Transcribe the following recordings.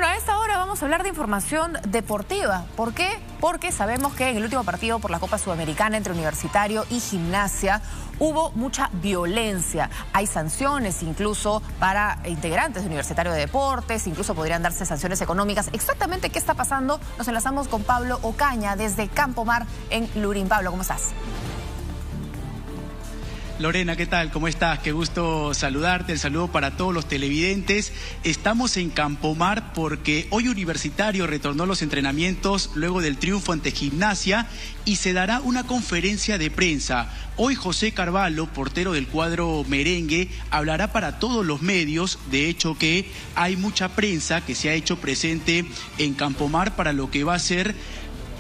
Bueno, a esta hora vamos a hablar de información deportiva. ¿Por qué? Porque sabemos que en el último partido por la Copa Sudamericana entre Universitario y Gimnasia hubo mucha violencia. Hay sanciones incluso para integrantes de Universitario de Deportes, incluso podrían darse sanciones económicas. Exactamente qué está pasando, nos enlazamos con Pablo Ocaña desde Campomar en Lurín. Pablo, ¿cómo estás? Lorena, ¿qué tal? ¿Cómo estás? Qué gusto saludarte, el saludo para todos los televidentes. Estamos en Campomar porque hoy Universitario retornó a los entrenamientos luego del triunfo ante Gimnasia y se dará una conferencia de prensa. Hoy José Carvalho, portero del cuadro merengue, hablará para todos los medios. De hecho que hay mucha prensa que se ha hecho presente en Campomar para lo que va a ser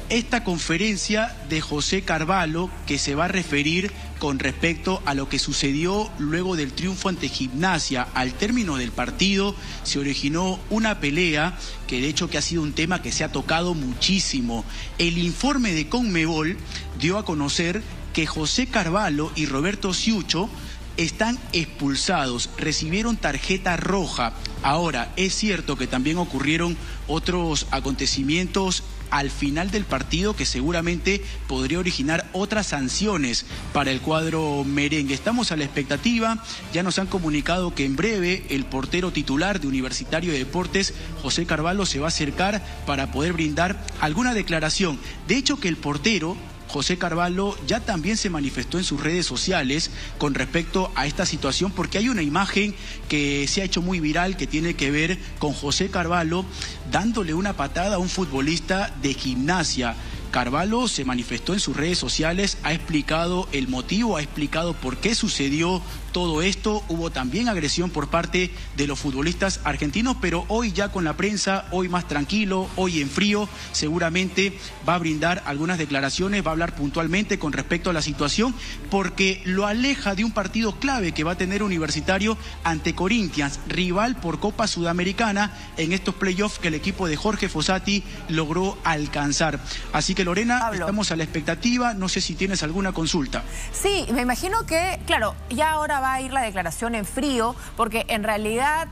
esta conferencia de José Carvalho, que se va a referir con respecto a lo que sucedió luego del triunfo ante Gimnasia. Al término del partido se originó una pelea que de hecho que ha sido un tema que se ha tocado muchísimo. El informe de Conmebol dio a conocer que José Carvalho y Roberto Siucho están expulsados, recibieron tarjeta roja. Ahora, es cierto que también ocurrieron otros acontecimientos al final del partido que seguramente podría originar otras sanciones para el cuadro merengue. Estamos a la expectativa, ya nos han comunicado que en breve el portero titular de Universitario de Deportes, José Carvalho, se va a acercar para poder brindar alguna declaración. De hecho que el portero José Carvalho ya también se manifestó en sus redes sociales con respecto a esta situación, porque hay una imagen que se ha hecho muy viral que tiene que ver con José Carvalho dándole una patada a un futbolista de Gimnasia. Carvalho se manifestó en sus redes sociales, ha explicado el motivo, ha explicado por qué sucedió todo esto. Hubo también agresión por parte de los futbolistas argentinos, pero hoy ya con la prensa, hoy más tranquilo, hoy en frío, seguramente va a brindar algunas declaraciones, va a hablar puntualmente con respecto a la situación, porque lo aleja de un partido clave que va a tener Universitario ante Corinthians, rival por Copa Sudamericana en estos playoffs que el equipo de Jorge Fossati logró alcanzar. Así que Lorena, Pablo, estamos a la expectativa, no sé si tienes alguna consulta. Sí, me imagino que, claro, ya ahora va a ir la declaración en frío, porque en realidad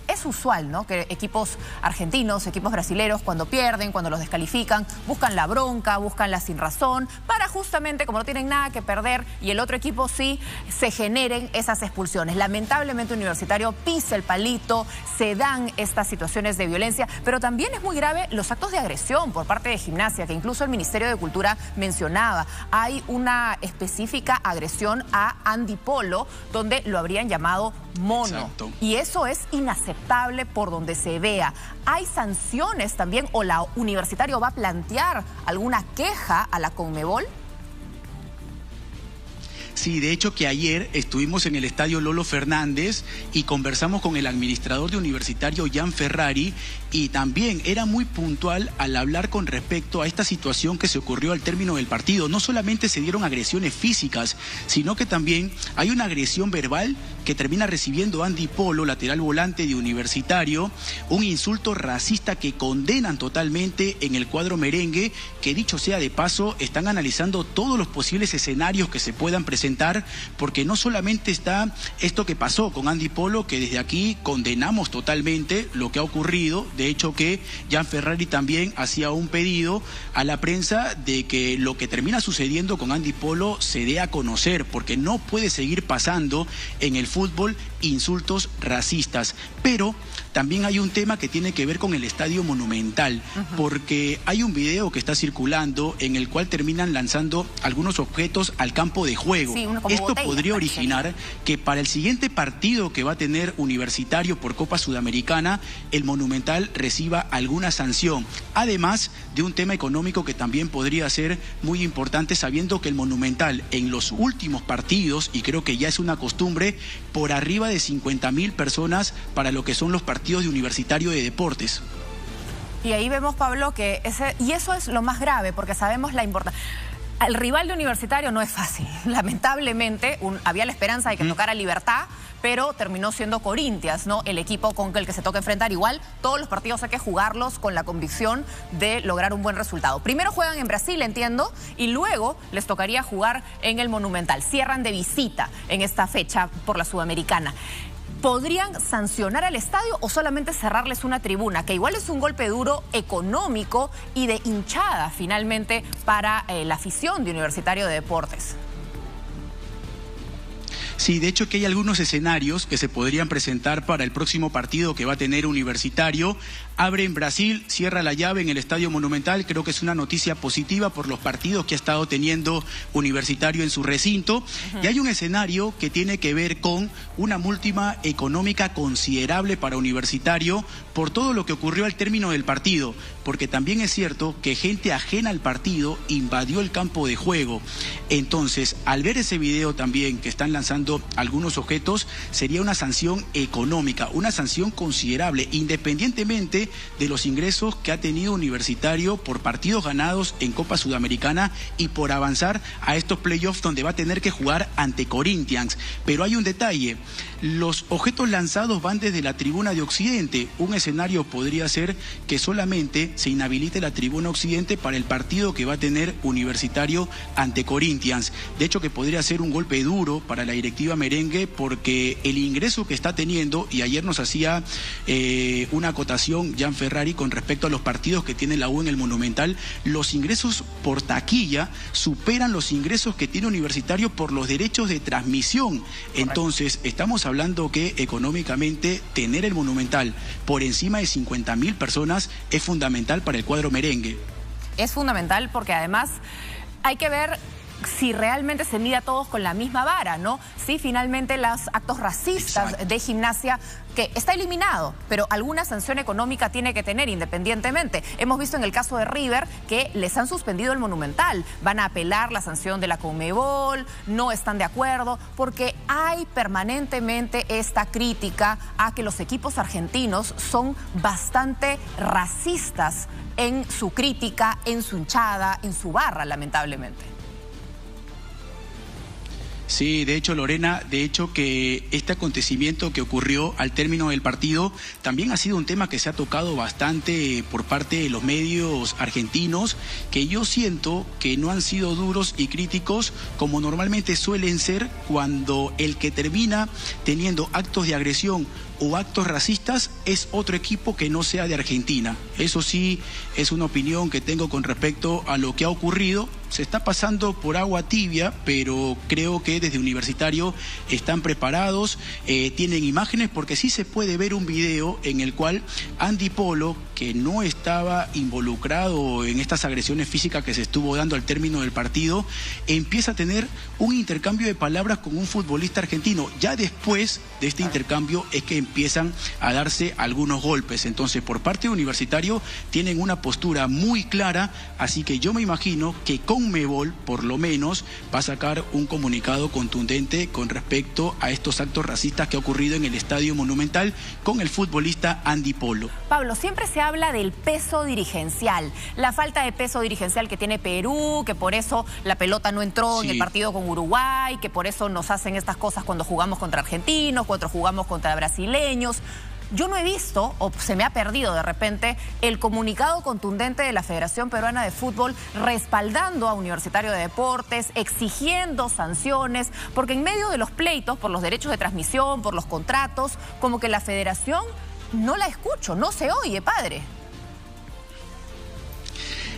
es usual, ¿no?, que equipos argentinos, equipos brasileros, cuando pierden, cuando los descalifican, buscan la bronca, buscan la sinrazón, para justamente, como no tienen nada que perder y el otro equipo sí, se generen esas expulsiones. Lamentablemente Universitario pisa el palito, se dan estas situaciones de violencia, pero también es muy grave los actos de agresión por parte de Gimnasia, que incluso el Ministerio de Cultura mencionaba. Hay una específica agresión a Andy Polo, donde lo habrían llamado mono. Exacto. Y eso es inaceptable por donde se vea. ¿Hay sanciones también o la Universitario va a plantear alguna queja a la Conmebol? Sí, de hecho que ayer estuvimos en el estadio Lolo Fernández y conversamos con el administrador de Universitario, Jan Ferrari, y también era muy puntual al hablar con respecto a esta situación que se ocurrió al término del partido. No solamente se dieron agresiones físicas, sino que también hay una agresión verbal que termina recibiendo Andy Polo, lateral volante de Universitario, un insulto racista que condenan totalmente en el cuadro merengue, que dicho sea de paso, están analizando todos los posibles escenarios que se puedan presentar, porque no solamente está esto que pasó con Andy Polo, que desde aquí condenamos totalmente lo que ha ocurrido. De hecho que Jan Ferrari también hacía un pedido a la prensa de que lo que termina sucediendo con Andy Polo se dé a conocer, porque no puede seguir pasando en el fútbol insultos racistas. Pero también hay un tema que tiene que ver con el Estadio Monumental, porque hay un video que está circulando en el cual terminan lanzando algunos objetos al campo de juego. Sí, esto podría originar que para el siguiente partido que va a tener Universitario por Copa Sudamericana, el Monumental reciba alguna sanción. Además de un tema económico que también podría ser muy importante, sabiendo que el Monumental en los últimos partidos, y creo que ya es una costumbre, por arriba de 50.000 personas para lo que son los partidos de Universitario de Deportes. Y ahí vemos, Pablo, que y eso es lo más grave, porque sabemos la importancia. El rival de Universitario no es fácil. Lamentablemente había la esperanza de que tocara Libertad, pero terminó siendo Corinthians, ¿no?, el equipo con el que se toca enfrentar. Igual, todos los partidos hay que jugarlos con la convicción de lograr un buen resultado. Primero juegan en Brasil, entiendo, y luego les tocaría jugar en el Monumental. Cierran de visita en esta fecha por la Sudamericana. ¿podrían sancionar al estadio o solamente cerrarles una tribuna? Que igual es un golpe duro económico y de hinchada finalmente para la afición de Universitario de Deportes. Sí, de hecho que hay algunos escenarios que se podrían presentar para el próximo partido que va a tener Universitario. Abre en Brasil, cierra la llave en el Estadio Monumental. Creo que es una noticia positiva por los partidos que ha estado teniendo Universitario en su recinto. Y hay un escenario que tiene que ver con una multa económica considerable para Universitario por todo lo que ocurrió al término del partido. Porque también es cierto que gente ajena al partido invadió el campo de juego. Entonces, al ver ese video también que están lanzando algunos objetos, sería una sanción económica, una sanción considerable, independientemente de los ingresos que ha tenido Universitario por partidos ganados en Copa Sudamericana y por avanzar a estos playoffs donde va a tener que jugar ante Corinthians. Pero hay un detalle, los objetos lanzados van desde la tribuna de Occidente. Un escenario podría ser que solamente se inhabilite la tribuna Occidente para el partido que va a tener Universitario ante Corinthians. De hecho, que podría ser un golpe duro para la directiva merengue, porque el ingreso que está teniendo, y ayer nos hacía una acotación Jan Ferrari con respecto a los partidos que tiene la U en el Monumental, los ingresos por taquilla superan los ingresos que tiene Universitario por los derechos de transmisión. Entonces, estamos hablando que económicamente tener el Monumental por encima de 50.000 personas es fundamental para el cuadro merengue. Es fundamental porque además hay que ver si realmente se mide a todos con la misma vara, ¿no? Si finalmente los actos racistas Exacto. de Gimnasia, que está eliminado, pero alguna sanción económica tiene que tener independientemente. Hemos visto en el caso de River que les han suspendido el Monumental, van a apelar la sanción de la Conmebol, no están de acuerdo, porque hay permanentemente esta crítica a que los equipos argentinos son bastante racistas en su crítica, en su hinchada, en su barra, lamentablemente. Sí, de hecho, Lorena, que este acontecimiento que ocurrió al término del partido también ha sido un tema que se ha tocado bastante por parte de los medios argentinos, que yo siento que no han sido duros y críticos como normalmente suelen ser cuando el que termina teniendo actos de agresión o actos racistas es otro equipo que no sea de Argentina. Eso sí es una opinión que tengo con respecto a lo que ha ocurrido. Se está pasando por agua tibia, pero creo que desde Universitario están preparados, tienen imágenes, porque sí se puede ver un video en el cual Andy Polo, que no estaba involucrado en estas agresiones físicas que se estuvo dando al término del partido, empieza a tener un intercambio de palabras con un futbolista argentino. Ya después de este intercambio es que empiezan a darse algunos golpes. Entonces, por parte de Universitario tienen una postura muy clara, así que yo me imagino que Conmebol, por lo menos, va a sacar un comunicado contundente con respecto a estos actos racistas que ha ocurrido en el Estadio Monumental con el futbolista Andy Polo. Pablo, siempre se habla del peso dirigencial, la falta de peso dirigencial que tiene Perú, que por eso la pelota no entró en el partido con Uruguay, que por eso nos hacen estas cosas cuando jugamos contra argentinos, cuando jugamos contra brasileños. Yo no he visto, o se me ha perdido de repente, el comunicado contundente de la Federación Peruana de Fútbol respaldando a Universitario de Deportes, exigiendo sanciones, porque en medio de los pleitos por los derechos de transmisión, por los contratos, como que la Federación no la escucho, no se oye, padre.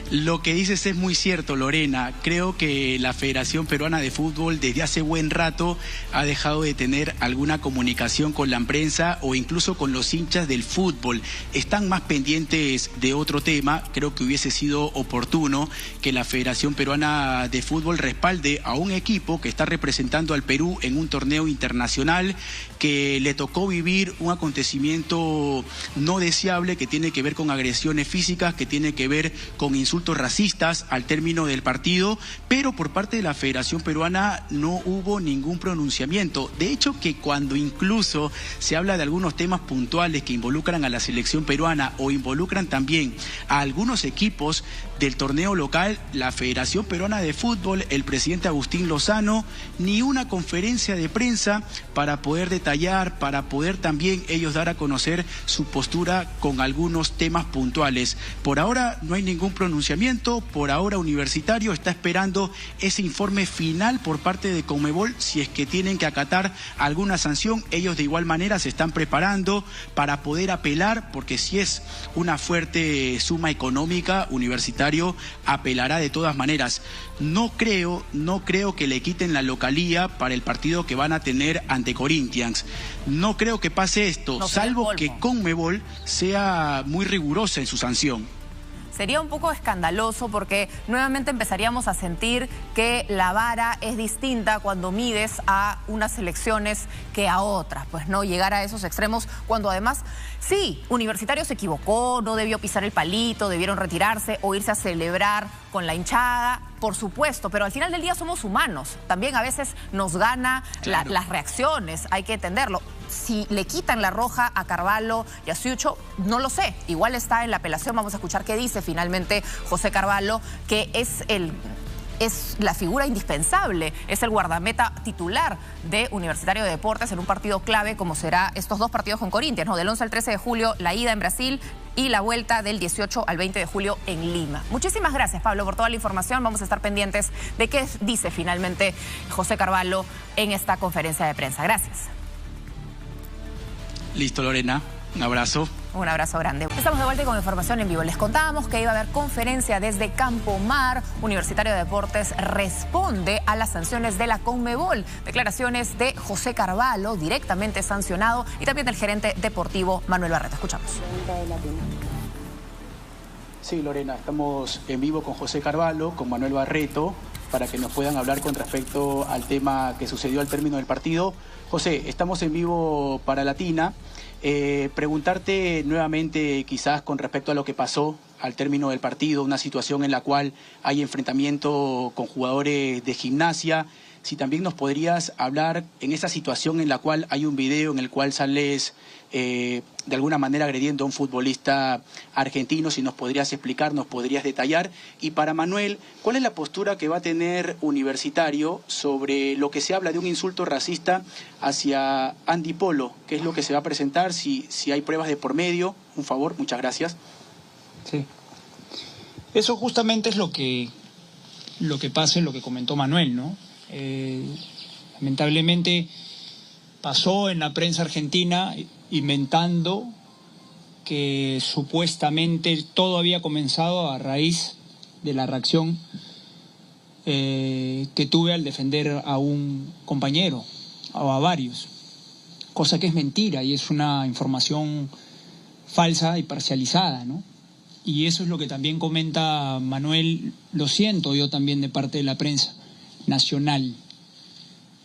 Lo que dices es muy cierto, Lorena. Creo que la Federación Peruana de Fútbol desde hace buen rato ha dejado de tener alguna comunicación con la prensa o incluso con los hinchas del fútbol. Están más pendientes de otro tema. Creo que hubiese sido oportuno que la Federación Peruana de Fútbol respalde a un equipo que está representando al Perú en un torneo internacional, que le tocó vivir un acontecimiento no deseable que tiene que ver con agresiones físicas, que tiene que ver con insultos racistas al término del partido, pero por parte de la Federación Peruana no hubo ningún pronunciamiento. De hecho, que cuando incluso se habla de algunos temas puntuales que involucran a la selección peruana o involucran también a algunos equipos del torneo local, la Federación Peruana de Fútbol, el presidente Agustín Lozano, ni una conferencia de prensa para poder detallar, para poder también ellos dar a conocer su postura con algunos temas puntuales. Por ahora no hay ningún pronunciamiento pronunciamiento. Por ahora Universitario está esperando ese informe final por parte de Conmebol si es que tienen que acatar alguna sanción. Ellos de igual manera se están preparando para poder apelar, porque si es una fuerte suma económica, Universitario apelará de todas maneras. No creo que le quiten la localía para el partido que van a tener ante Corinthians. No creo que pase esto, salvo que Conmebol sea muy rigurosa en su sanción. Sería un poco escandaloso porque nuevamente empezaríamos a sentir que la vara es distinta cuando mides a unas elecciones que a otras. Pues no llegar a esos extremos cuando además, sí, Universitario se equivocó, no debió pisar el palito, debieron retirarse o irse a celebrar con la hinchada, por supuesto, pero al final del día somos humanos. También a veces nos gana las reacciones, hay que entenderlo. Si le quitan la roja a Carvalho y a Siucho, no lo sé. Igual está en la apelación, vamos a escuchar qué dice finalmente José Carvalho, que es la figura indispensable, es el guardameta titular de Universitario de Deportes en un partido clave como será estos dos partidos con Corinthians, ¿no? Del 11 al 13 de julio, la ida en Brasil y la vuelta del 18 al 20 de julio en Lima. Muchísimas gracias, Pablo, por toda la información. Vamos a estar pendientes de qué dice finalmente José Carvalho en esta conferencia de prensa. Gracias. Listo, Lorena. Un abrazo. Un abrazo grande. Estamos de vuelta con información en vivo. Les contábamos que iba a haber conferencia desde Campomar. Universitario de Deportes responde a las sanciones de la Conmebol. Declaraciones de José Carvalho, directamente sancionado, y también del gerente deportivo Manuel Barreto. Escuchamos. Sí, Lorena, estamos en vivo con José Carvalho, con Manuel Barreto, para que nos puedan hablar con respecto al tema que sucedió al término del partido. José, estamos en vivo para Latina. Preguntarte nuevamente quizás con respecto a lo que pasó al término del partido, una situación en la cual hay enfrentamiento con jugadores de Gimnasia. Si también nos podrías hablar en esa situación en la cual hay un video en el cual sales de alguna manera agrediendo a un futbolista argentino, si nos podrías explicar, nos podrías detallar. Y para Manuel, ¿cuál es la postura que va a tener Universitario sobre lo que se habla de un insulto racista hacia Andy Polo? ¿Qué es lo que se va a presentar? Si hay pruebas de por medio, un favor, muchas gracias. Sí. Eso justamente es lo que pasa, lo que comentó Manuel, ¿no? Lamentablemente pasó en la prensa argentina inventando que supuestamente todo había comenzado a raíz de la reacción que tuve al defender a un compañero o a varios, cosa que es mentira y es una información falsa y parcializada, ¿no? Y eso es lo que también comenta Manuel, lo siento yo también de parte de la prensa nacional.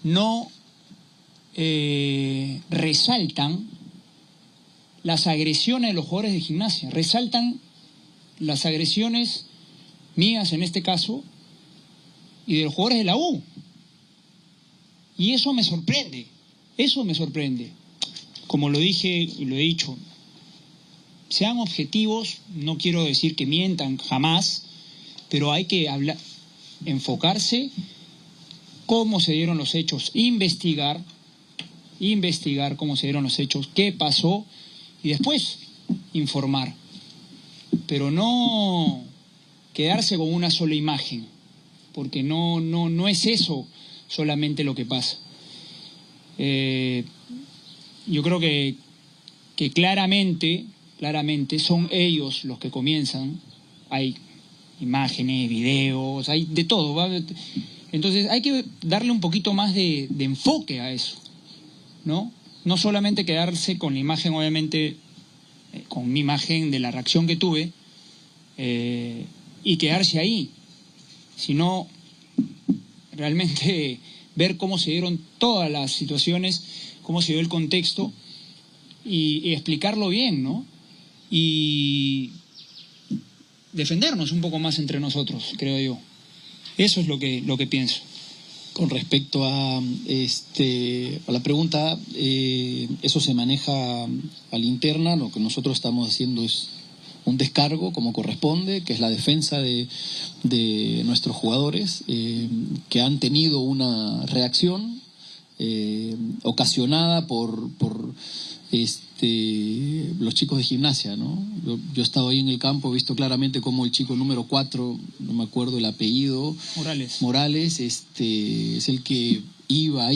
No resaltan las agresiones de los jugadores de Gimnasia, resaltan las agresiones mías en este caso y de los jugadores de la U. Y eso me sorprende, Como lo dije y lo he dicho, sean objetivos, no quiero decir que mientan jamás, pero hay que enfocarse cómo se dieron los hechos, investigar cómo se dieron los hechos, qué pasó y después informar, pero no quedarse con una sola imagen, porque no es eso solamente lo que pasa. Yo creo que claramente son ellos los que comienzan. Hay imágenes, videos, hay de todo, ¿va? Entonces hay que darle un poquito más de enfoque a eso, ¿no? No solamente quedarse con la imagen, obviamente, con mi imagen de la reacción que tuve y quedarse ahí, sino realmente ver cómo se dieron todas las situaciones, cómo se dio el contexto y explicarlo bien, ¿no? Y defendernos un poco más entre nosotros, creo yo. Eso es lo que pienso. Con respecto a la pregunta, eso se maneja a la interna. Lo que nosotros estamos haciendo es un descargo como corresponde, que es la defensa de nuestros jugadores que han tenido una reacción ocasionada por los chicos de Gimnasia, ¿no? Yo he estado ahí en el campo, he visto claramente cómo el chico número 4, no me acuerdo el apellido, Morales, es el que iba,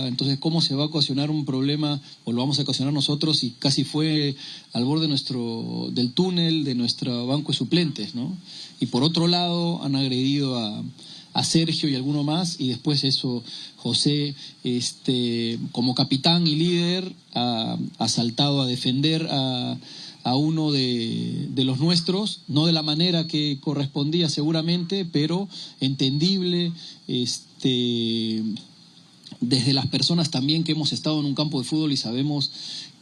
entonces cómo se va a ocasionar un problema, o lo vamos a ocasionar nosotros, y casi fue al borde del túnel de nuestro banco de suplentes, ¿no? Y por otro lado han agredido a Sergio y alguno más, y después eso, José, como capitán y líder, ha saltado a defender a uno de los nuestros, no de la manera que correspondía seguramente, pero entendible, desde las personas también que hemos estado en un campo de fútbol y sabemos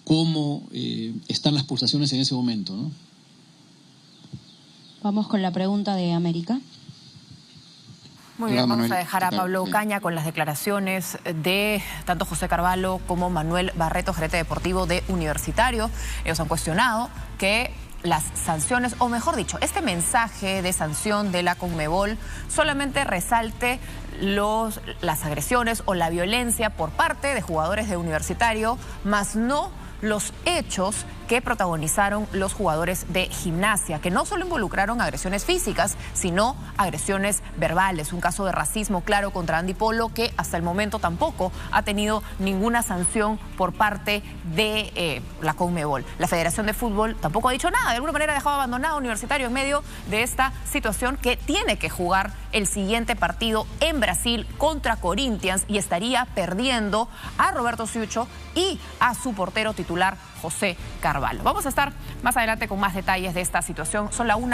cómo están las pulsaciones en ese momento, ¿no? Vamos con la pregunta de América. Muy bien, vamos a dejar a Pablo Ocaña con las declaraciones de tanto José Carvalho como Manuel Barreto, gerente deportivo de Universitario. Ellos han cuestionado que las sanciones, o mejor dicho, este mensaje de sanción de la Conmebol solamente resalte las agresiones o la violencia por parte de jugadores de Universitario, más no los hechos que protagonizaron los jugadores de Gimnasia, que no solo involucraron agresiones físicas, sino agresiones verbales. Un caso de racismo claro contra Andy Polo, que hasta el momento tampoco ha tenido ninguna sanción por parte de la Conmebol. La Federación de Fútbol tampoco ha dicho nada, de alguna manera ha dejado abandonado a Universitario en medio de esta situación, que tiene que jugar el siguiente partido en Brasil contra Corinthians y estaría perdiendo a Roberto Siucho y a su portero titular José Carvalho. Vamos a estar más adelante con más detalles de esta situación. Son la 1.